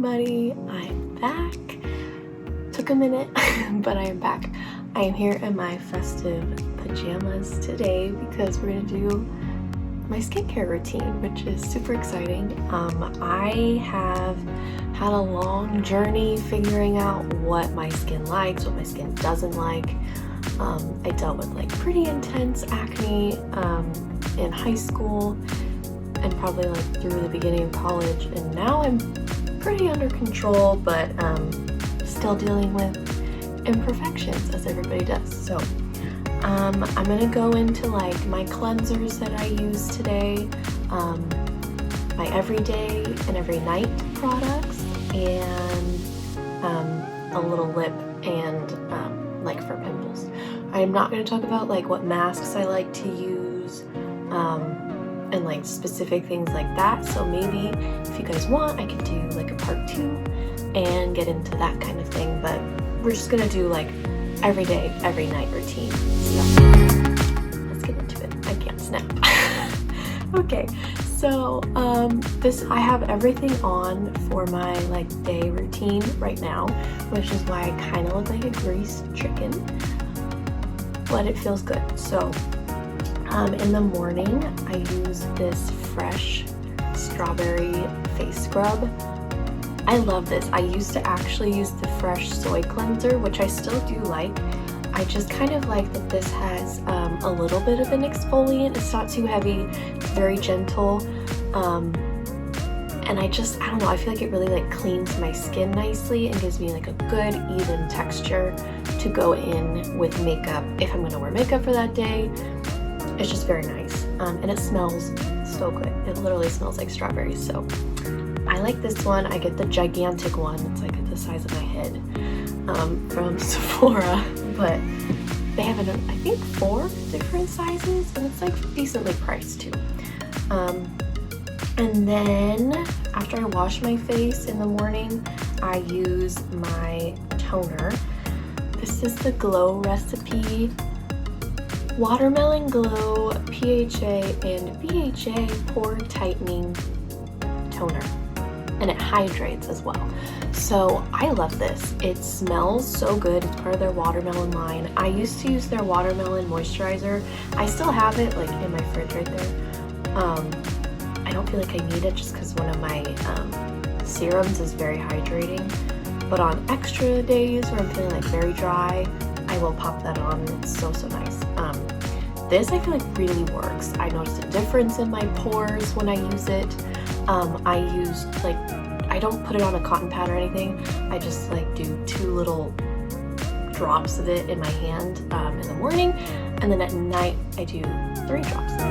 everybody, I'm back. Took a minute, but I am back. I am here in my festive pajamas today because we're gonna do my skincare routine, which is super exciting. I have had a long journey figuring out what my skin likes, what my skin doesn't like. I dealt with like pretty intense acne in high school and probably like through the beginning of college, and now I'm pretty under control, but still dealing with imperfections as everybody does. So I'm gonna go into like my cleansers that I use today, my everyday and every night products, and a little lip and like for pimples. I am not going to talk about like what masks I like to use and like specific things like that. So maybe if you guys want, I could do like a part 2 and get into that kind of thing. But we're just going to do like every day, every night routine stuff. Let's get into it. I can't snap. Okay, so I have everything on for my like day routine right now, which is why I kind of look like a greased chicken, but it feels good. So in the morning I use this fresh strawberry face scrub. I love this. I used to actually use the fresh soy cleanser, which I still do like. I just kind of like that this has a little bit of an exfoliant. It's not too heavy, it's very gentle, and I don't know, I feel like it really like cleans my skin nicely and gives me like a good even texture to go in with makeup if I'm gonna wear makeup for that day. It's just very nice, and it smells so good. It literally smells like strawberries, so I like this one. I get the gigantic one. It's like the size of my head from Sephora, but they have I think 4 different sizes, and it's like decently priced too. And then after I wash my face in the morning, I use my toner. This is the Glow Recipe Watermelon Glow PHA and BHA Pore Tightening Toner, and it hydrates as well. So I love this. It smells so good. It's part of their watermelon line. I used to use their watermelon moisturizer. I still have it like in my fridge right there. I don't feel like I need it just because one of my serums is very hydrating, but on extra days where I'm feeling like very dry, I will pop that on. It's so nice. This I feel like really works. I noticed a difference in my pores when I use it. I use like, I don't put it on a cotton pad or anything. I just like do 2 little drops of it in my hand in the morning, and then at night I do 3 drops. I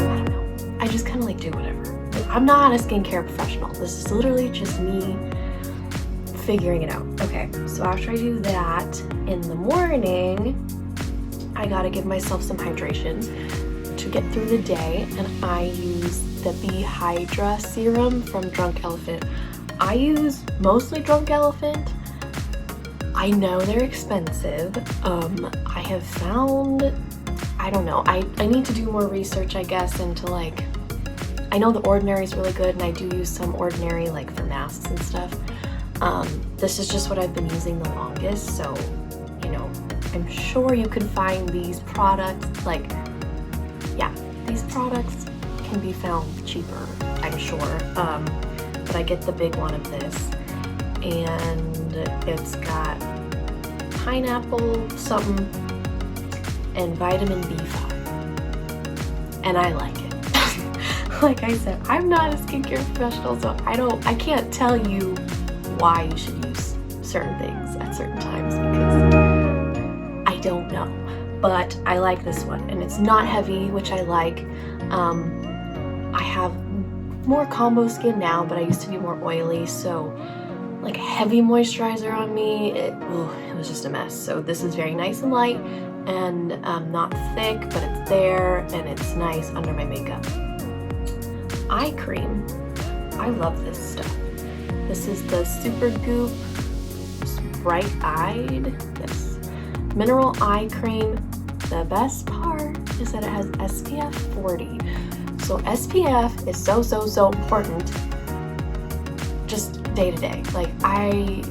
don't know. I just kind of like do whatever. I'm not a skincare professional. This is literally just me figuring it out. Okay, so after I do that in the morning, I gotta give myself some hydration to get through the day, and I use the B-Hydra serum from Drunk Elephant. I use mostly Drunk Elephant. I know they're expensive. I have found, I don't know, I need to do more research, I guess, into like, I know the Ordinary is really good, and I do use some Ordinary like for masks and stuff. This is just what I've been using the longest, so you know, I'm sure you can find these products, like, yeah, these products can be found cheaper, I'm sure, but I get the big one of this, and it's got pineapple something and vitamin B5, and I like it. Like I said, I'm not a skincare professional, so I can't tell you why you should use certain things at certain times because I don't know, but I like this one, and it's not heavy, which I like. I have more combo skin now, but I used to be more oily, so like heavy moisturizer on me, it was just a mess. So this is very nice and light and not thick, but it's there and it's nice under my makeup. Eye cream, I love this stuff. This is the Supergoop Bright Eyed, yes, Mineral Eye Cream. The best part is that it has SPF 40. So SPF is so important just day to day. Like, I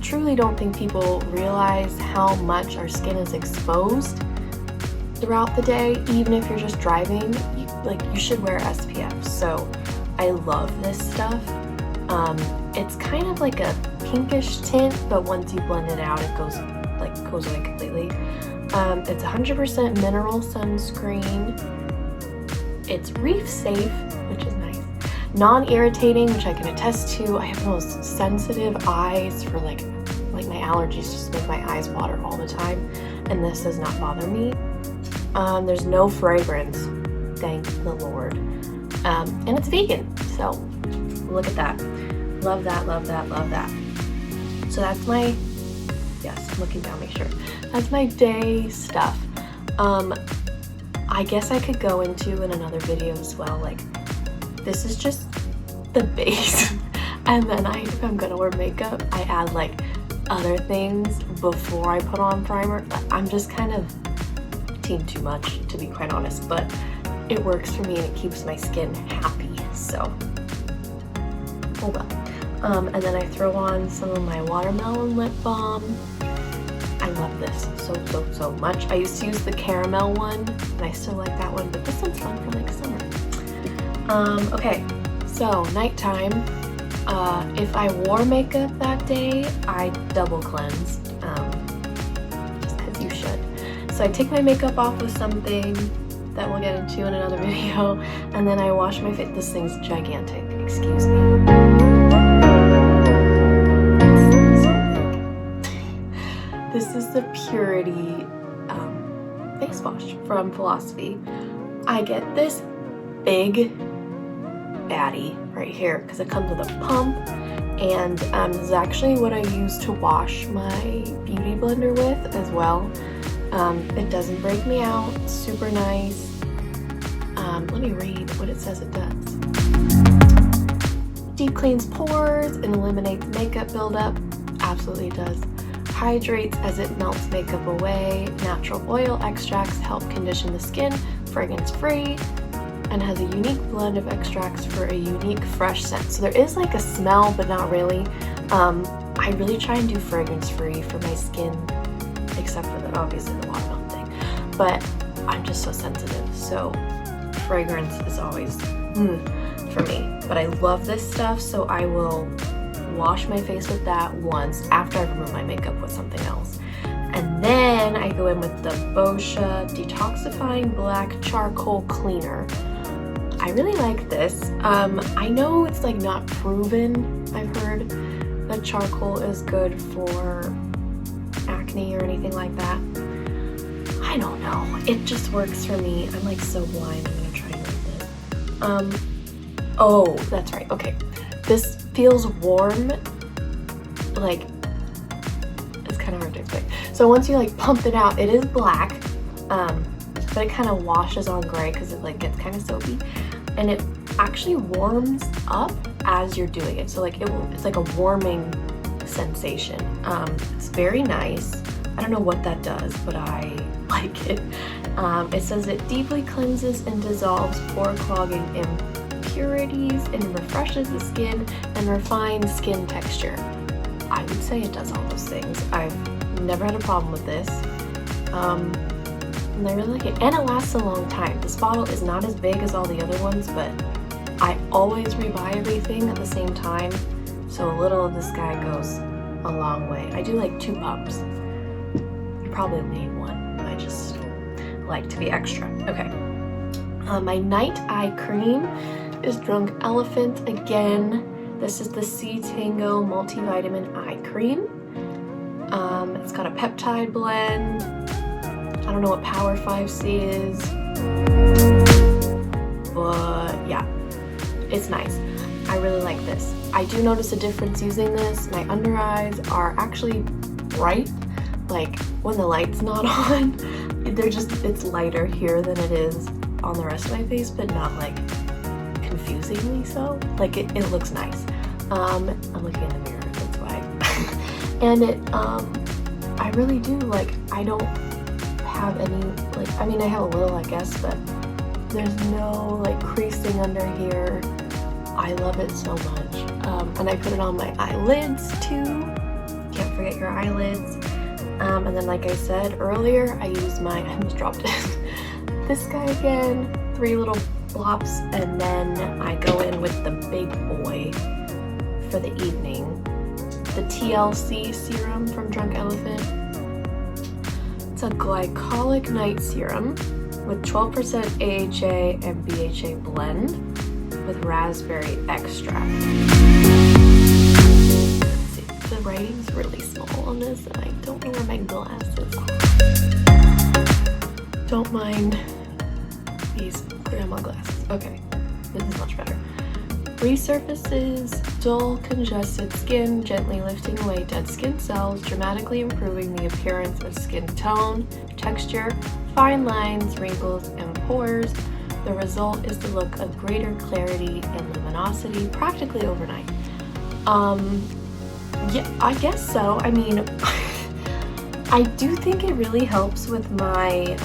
truly don't think people realize how much our skin is exposed throughout the day. Even if you're just driving, you should wear SPF. So I love this stuff. It's kind of like a pinkish tint, but once you blend it out, it goes away completely. It's 100% mineral sunscreen. It's reef safe, which is nice. Non-irritating, which I can attest to. I have the most sensitive eyes for like my allergies just make my eyes water all the time, and this does not bother me. There's no fragrance, thank the Lord. And it's vegan, so look at that. Love that, love that, love that. So that's my, yes, I'm looking down, make sure. That's my day stuff. I guess I could go into in another video as well, like, this is just the base. And then if I'm gonna wear makeup, I add like other things before I put on primer. I'm just kind of team too much, to be quite honest, but it works for me and it keeps my skin happy, so oh well. And then I throw on some of my watermelon lip balm. I love this so much. I used to use the caramel one, and I still like that one, but this one's fun for like summer. Okay, so nighttime. If I wore makeup that day, I double cleanse, just because you should. So I take my makeup off with something that we'll get into in another video, and then I wash my face. This thing's gigantic, excuse me. This is the Purity face wash from Philosophy. I get this big baddie right here because it comes with a pump, and this is actually what I use to wash my beauty blender with as well. It doesn't break me out, super nice. Let me read what it says it does. Deep cleans pores and eliminates makeup buildup. Absolutely does. Hydrates as it melts makeup away. Natural oil extracts help condition the skin, fragrance free, and has a unique blend of extracts for a unique fresh scent. So there is like a smell, but not really. I really try and do fragrance free for my skin, except for obviously the watermelon thing, but I'm just so sensitive, so fragrance is always for me. But I love this stuff, so I will wash my face with that once after I remove my makeup with something else. And then I go in with the Boscia Detoxifying Black Charcoal Cleaner. I really like this. I know it's like not proven. I've heard that charcoal is good for acne or anything like that. I don't know. It just works for me. I'm like so blind. I'm gonna try and read this. Oh, that's right. Okay. This feels warm. Like, it's kind of hard to explain. So once you like pump it out, it is black, but it kind of washes on gray because it like gets kind of soapy, and it actually warms up as you're doing it. So like it's like a warming sensation. It's very nice. I don't know what that does, but I like it. It says it deeply cleanses and dissolves pore clogging impurities and refreshes the skin and refines skin texture. I would say it does all those things. I've never had a problem with this. And I really like it. And it lasts a long time. This bottle is not as big as all the other ones, but I always rebuy everything at the same time. So a little of this guy goes a long way. I do like 2 pumps. You probably need 1. I just like to be extra. Okay. My night eye cream is Drunk Elephant again. This is the C-Tango Multivitamin Eye Cream. It's got a peptide blend. I don't know what Power 5C is, but yeah, it's nice. I really like this. I do notice a difference using this. My under eyes are actually bright, like when the light's not on. It's lighter here than it is on the rest of my face, but not like confusingly so. Like it looks nice. I'm looking in the mirror, that's why. And I really do, like, I don't have any, like, I mean I have a little I guess, but there's no like creasing under here. I love it so much. And I put it on my eyelids too. Can't forget your eyelids. And then like I said earlier, I use my, I almost dropped it, this guy again, 3 little blops, and then I go in with the big boy for the evening, the TLC serum from Drunk Elephant. It's a glycolic night serum with 12% AHA and BHA blend with raspberry extract. Let's see, the writing's really small on this and I don't know where my glasses are. Don't mind these grandma glasses. Okay, this is much better. Resurfaces dull, congested skin, gently lifting away dead skin cells, dramatically improving the appearance of skin tone, texture, fine lines, wrinkles, and pores. The result is the look of greater clarity and luminosity practically overnight. Yeah, I guess so. I mean, I do think it really helps with my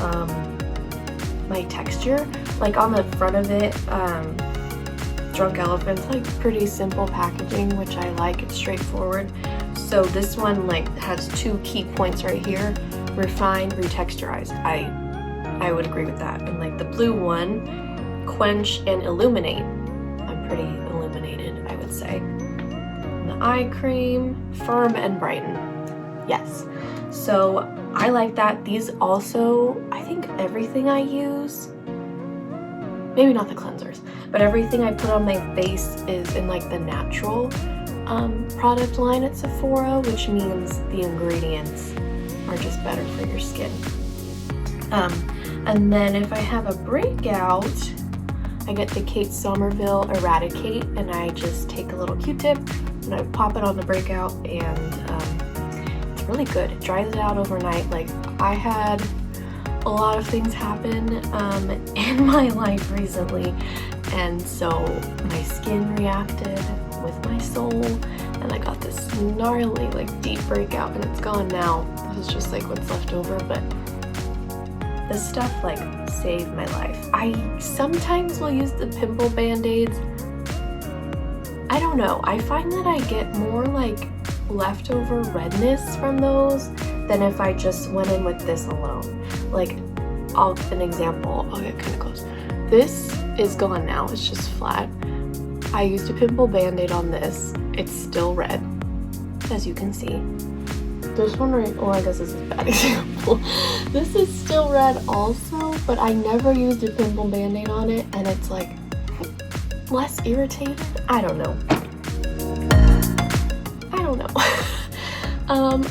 my texture. Like on the front of it, Drunk Elephant's like pretty simple packaging, which I like. It's straightforward. So this one like has 2 key points right here: refine, retexturize. I would agree with that. And like the blue one, quench and illuminate. I'm pretty illuminated, I would say. And the eye cream, firm and brighten. Yes. So I like that. These also, I think everything I use, maybe not the cleansers, but everything I put on my face is in like the natural product line at Sephora, which means the ingredients are just better for your skin. And then if I have a breakout, I get the Kate Somerville Eradikate, and I just take a little Q-tip and I pop it on the breakout, and it's really good. It dries it out overnight. Like, I had a lot of things happen in my life recently, and so my skin reacted with my soul, and I got this gnarly like deep breakout, and it's gone now. This is just like what's left over, but this stuff like saved my life. I sometimes will use the pimple band-aids. I don't know, I find that I get more like leftover redness from those than if I just went in with this alone. Like, an example, I'll get kind of close. This is gone now, it's just flat. I used a pimple band-aid on this. It's still red, as you can see. This one right, oh, I guess this is a bad example. This is still red also, but I never used a pimple band-aid on it, and it's like less irritated. I don't know.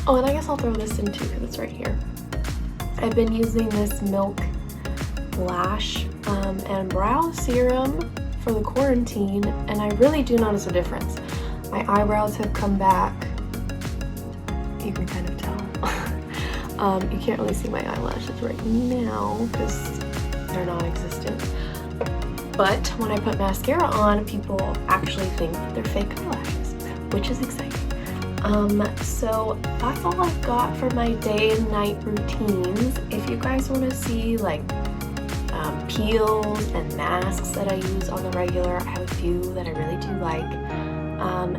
Oh, and I guess I'll throw this in too because it's right here. I've been using this Milk Lash and Brow Serum for the quarantine, and I really do notice a difference. My eyebrows have come back. You can kind of tell. You can't really see my eyelashes right now because they're non-existent. But when I put mascara on, people actually think they're fake eyelashes, which is exciting. So that's all I've got for my day and night routines. If you guys want to see like peels and masks that I use on the regular, I have a few that I really do like.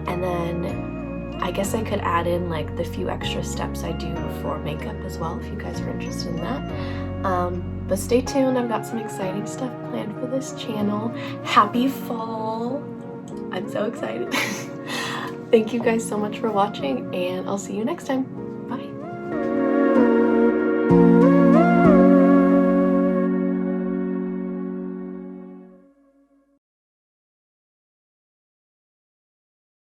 And then I guess I could add in like the few extra steps I do before makeup as well, if you guys are interested in that. But stay tuned, I've got some exciting stuff planned for this channel. Happy fall! I'm so excited. Thank you guys so much for watching, and I'll see you next time.